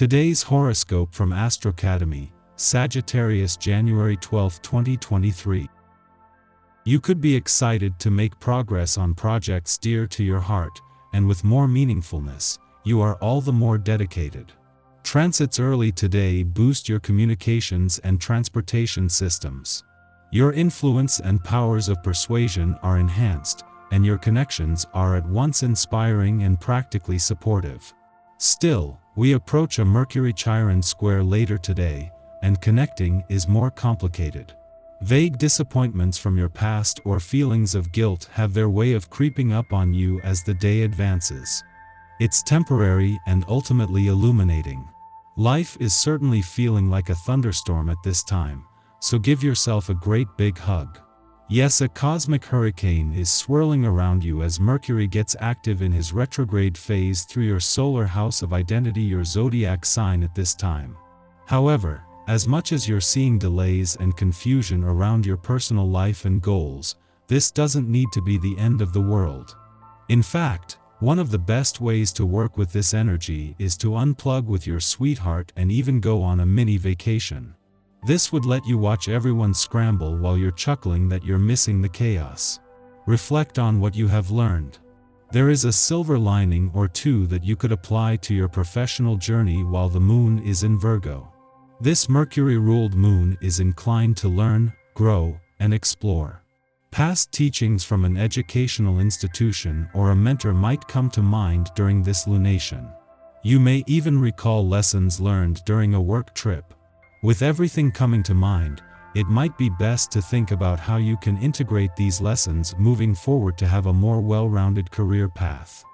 Today's horoscope from Astrocademy, Sagittarius January 12, 2023. You could be excited to make progress on projects dear to your heart, and with more meaningfulness, you are all the more dedicated. Transits early today boost your communications and transportation systems. Your influence and powers of persuasion are enhanced, and your connections are at once inspiring and practically supportive. Still, we approach a Mercury-Chiron square later today, and connecting is more complicated. Vague disappointments from your past or feelings of guilt have their way of creeping up on you as the day advances. It's temporary and ultimately illuminating. Life is certainly feeling like a thunderstorm at this time, so give yourself a great big hug. Yes, a cosmic hurricane is swirling around you as Mercury gets active in his retrograde phase through your solar house of identity, your zodiac sign at this time. However, as much as you're seeing delays and confusion around your personal life and goals, this doesn't need to be the end of the world. In fact, one of the best ways to work with this energy is to unplug with your sweetheart and even go on a mini vacation. This would let you watch everyone scramble while you're chuckling that you're missing the chaos. Reflect on what you have learned. There is a silver lining or two that you could apply to your professional journey while the moon is in Virgo. This Mercury-ruled moon is inclined to learn, grow, and explore. Past teachings from an educational institution or a mentor might come to mind during this lunation. You may even recall lessons learned during a work trip. With everything coming to mind, it might be best to think about how you can integrate these lessons moving forward to have a more well-rounded career path.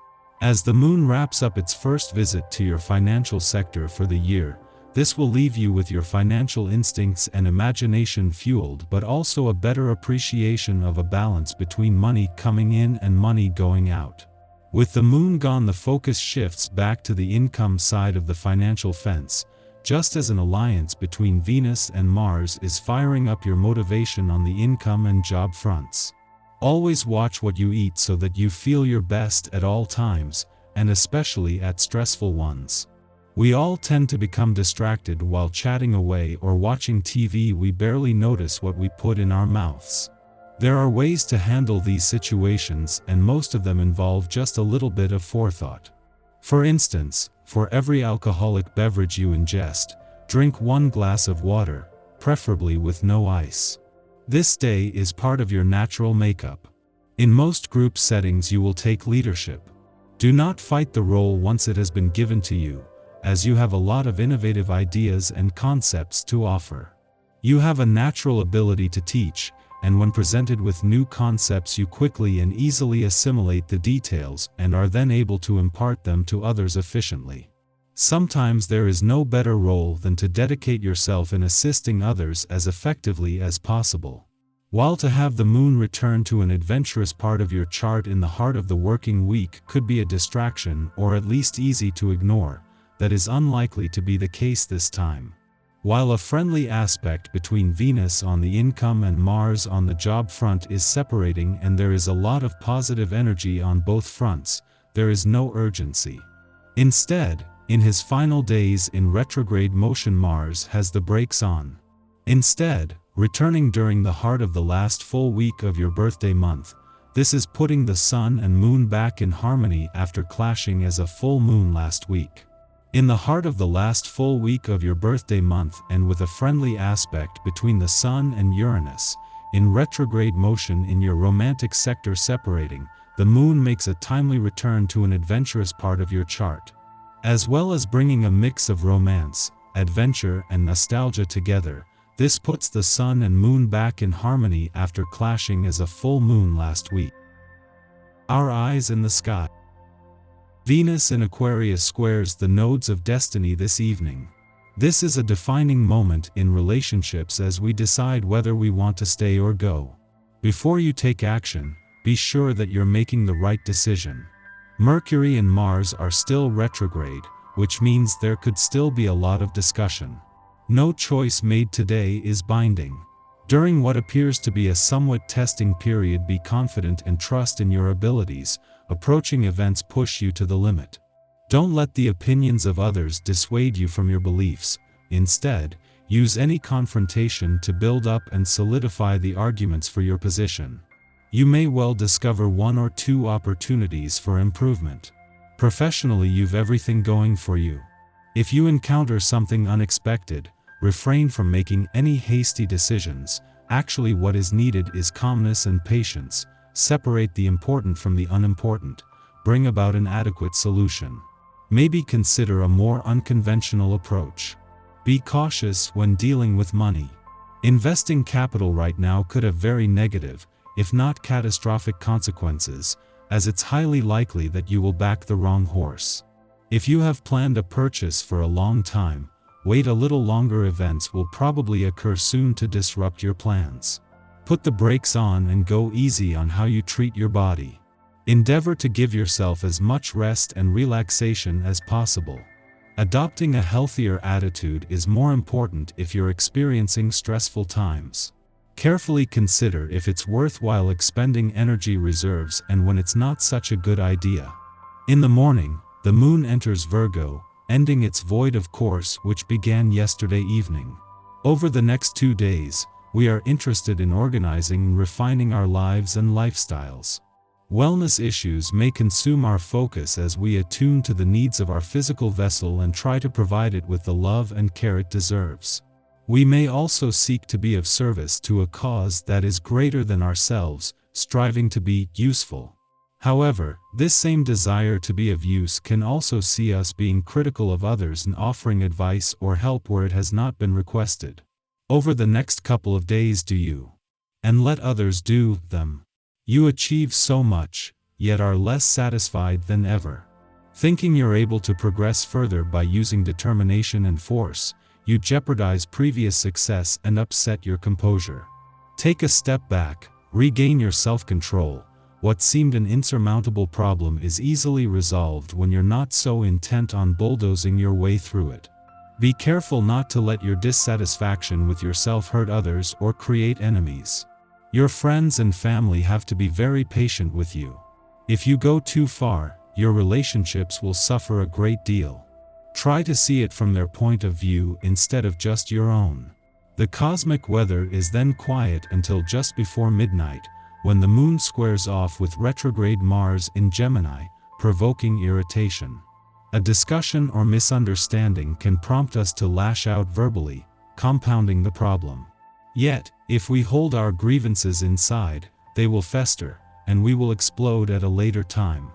As the moon wraps up its first visit to your financial sector for the year, this will leave you with your financial instincts and imagination fueled, but also a better appreciation of a balance between money coming in and money going out. With the moon gone, the focus shifts back to the income side of the financial fence, just as an alliance between Venus and Mars is firing up your motivation on the income and job fronts. Always watch what you eat so that you feel your best at all times, and especially at stressful ones. We all tend to become distracted while chatting away or watching TV. We barely notice what we put in our mouths. There are ways to handle these situations, and most of them involve just a little bit of forethought. For instance, for every alcoholic beverage you ingest, drink 1 glass of water, preferably with no ice. This day is part of your natural makeup. In most group settings you will take leadership. Do not fight the role once it has been given to you, as you have a lot of innovative ideas and concepts to offer. You have a natural ability to teach, and when presented with new concepts you quickly and easily assimilate the details and are then able to impart them to others efficiently. Sometimes there is no better role than to dedicate yourself in assisting others as effectively as possible. While to have the moon return to an adventurous part of your chart in the heart of the working week could be a distraction or at least easy to ignore, that is unlikely to be the case this time. While a friendly aspect between Venus on the income and Mars on the job front is separating and there is a lot of positive energy on both fronts, there is no urgency. Instead, in his final days in retrograde motion, Mars has the brakes on. Instead, returning during the heart of the last full week of your birthday month, this is putting the sun and moon back in harmony after clashing as a full moon last week. In the heart of the last full week of your birthday month and with a friendly aspect between the Sun and Uranus, in retrograde motion in your romantic sector separating, the moon makes a timely return to an adventurous part of your chart. As well as bringing a mix of romance, adventure and nostalgia together, this puts the sun and moon back in harmony after clashing as a full moon last week. Our eyes in the sky. Venus in Aquarius squares the nodes of destiny this evening. This is a defining moment in relationships as we decide whether we want to stay or go. Before you take action, be sure that you're making the right decision. Mercury and Mars are still retrograde, which means there could still be a lot of discussion. No choice made today is binding. During what appears to be a somewhat testing period, be confident and trust in your abilities. Approaching events push you to the limit. Don't let the opinions of others dissuade you from your beliefs. Instead, use any confrontation to build up and solidify the arguments for your position. You may well discover one or two opportunities for improvement. Professionally, you've everything going for you. If you encounter something unexpected, refrain from making any hasty decisions. Actually, what is needed is calmness and patience. Separate the important from the unimportant. Bring about an adequate solution. Maybe consider a more unconventional approach. Be cautious when dealing with money. Investing capital right now could have very negative, if not catastrophic consequences, as it's highly likely that you will back the wrong horse. If you have planned a purchase for a long time, wait a little longer. Events will probably occur soon to disrupt your plans. Put the brakes on and go easy on how you treat your body. Endeavor to give yourself as much rest and relaxation as possible. Adopting a healthier attitude is more important if you're experiencing stressful times. Carefully consider if it's worthwhile expending energy reserves and when it's not such a good idea. In the morning, the moon enters Virgo, ending its void of course which began yesterday evening. Over the next 2 days, we are interested in organizing and refining our lives and lifestyles. Wellness issues may consume our focus as we attune to the needs of our physical vessel and try to provide it with the love and care it deserves. We may also seek to be of service to a cause that is greater than ourselves, striving to be useful. However, this same desire to be of use can also see us being critical of others and offering advice or help where it has not been requested. Over the next couple of days, do you and let others do them. You achieve so much, yet are less satisfied than ever. Thinking you're able to progress further by using determination and force, you jeopardize previous success and upset your composure. Take a step back, regain your self-control. What seemed an insurmountable problem is easily resolved when you're not so intent on bulldozing your way through it. Be careful not to let your dissatisfaction with yourself hurt others or create enemies. Your friends and family have to be very patient with you. If you go too far, your relationships will suffer a great deal. Try to see it from their point of view instead of just your own. The cosmic weather is then quiet until just before midnight, when the moon squares off with retrograde Mars in Gemini, provoking irritation. A discussion or misunderstanding can prompt us to lash out verbally, compounding the problem. Yet, if we hold our grievances inside, they will fester, and we will explode at a later time.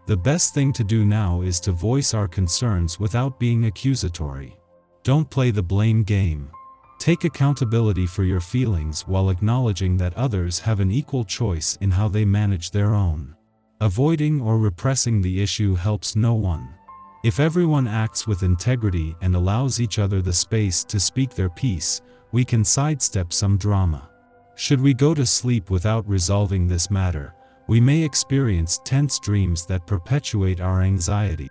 The best thing to do now is to voice our concerns without being accusatory. Don't play the blame game. Take accountability for your feelings while acknowledging that others have an equal choice in how they manage their own. Avoiding or repressing the issue helps no one. If everyone acts with integrity and allows each other the space to speak their piece, we can sidestep some drama. Should we go to sleep without resolving this matter, we may experience tense dreams that perpetuate our anxiety.